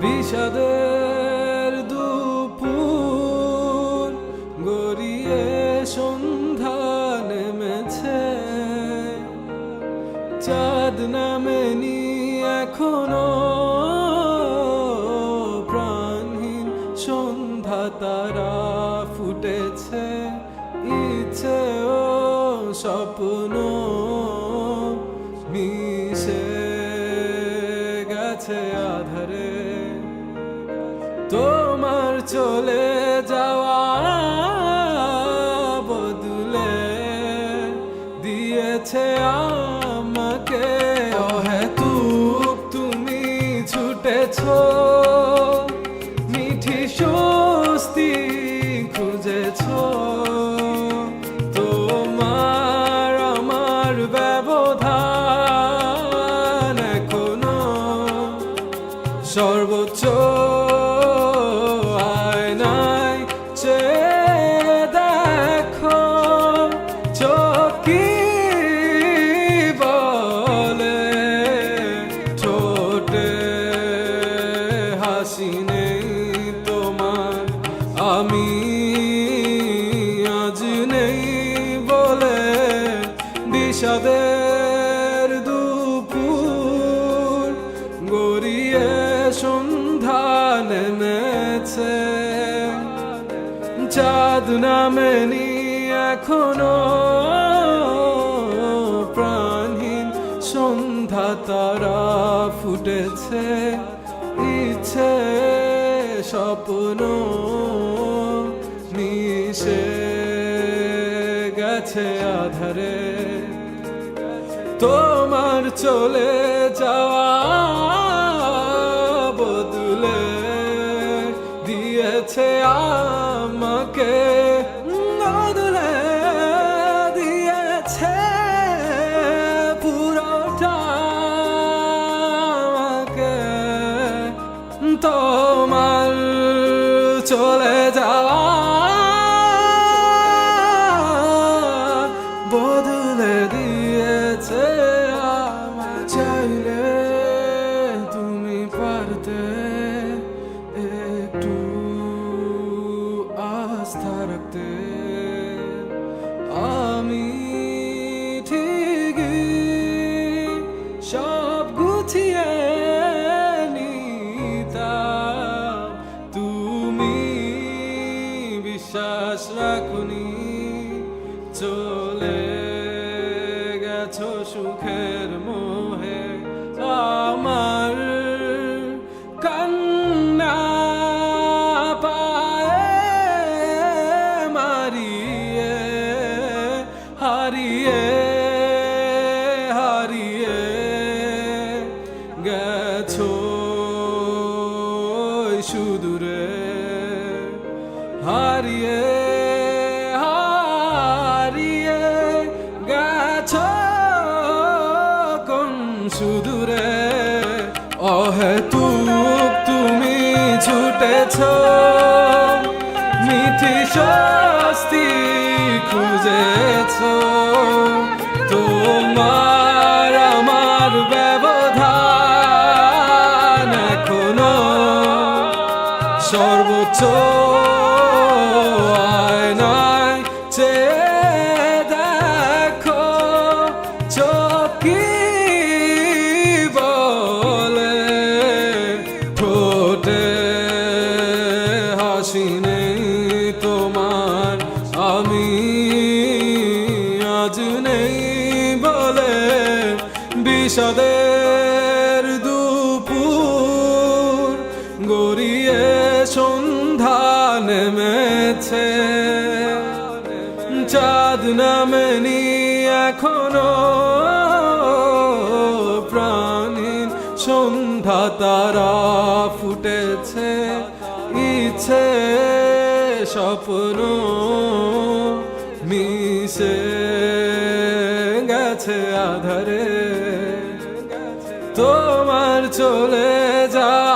বিষাদের দুপুর গড়িয়ে সন্ধ্যা নেমেছে, চাঁদ নামেনি এখনো, প্রাণহীন সন্ধ্যা তারা ফুটেছে, ইচ্ছে ও স্বপ্ন মিশে গেছে আধারে। তোমার চলে যাওয়া বদলে দিয়েছে আমাকে অহেতুক তুমি ছুটেছো, মিঠি স্বস্তি খুঁজেছো, তোমার আমার ব্যবধান এখনো সর্বোচ্চ আয়নায় চেয়ে দেখো, চোখ কি বলে, ঠোঁটে হাসি নেই তোমার, আমি আজ নেই বলে। বিষাদের দুপুর গড়িয়ে সন্ধ্যা নেমেছে, চাঁদ নামেনি এখনো, প্রাণহীন সন্ধ্যা তারা ফুটেছে, ইচ্ছে স্বপ্ন মিশে গেছে আধারে। তোমার চলে যাওয়া বদলে দিয়েছে আমাকে, বদলে দিয়েছে পুরোটা আমাকে। তোমার চলে যাওয়া বদলে দিয়েছে আমায়। চাইলে তুমি পারতে একটু আস্থা রাখতে, আমি ঠিকই সব গুছিয়ে নিতাম, তুমি বিশ্বাস রাখুনি, চলে গেছো সুখের মোহে। আমার কান্না পায়ে মারিয়ে হারিয়ে হারিয়ে গেছো সুদূরে, হারিয়ে হারিয়ে গেছো কোন সুদূরে। অহেতুক তুমি ছুটেছো, মিঠি স্বস্তি খুঁজেছো, তোমার আমার ব্যবধান এখনো সর্বোচ্চ আয়নায় চেয়ে দেখো, চোখ কি বলে, ঠোঁটে হাসি নেই তোমার, আমি আজ নেই বলে। বিষাদের দুপুর গড়িয়ে সন্ধ্যা নেমেছে, চাঁদ নামেনি এখনো, প্রাণহীন সন্ধ্যা তারা ফুটেছে, ইচ্ছে স্বপ্ন মিশে গেছে। গেছে আধারে, তোমার চলে যাওয়া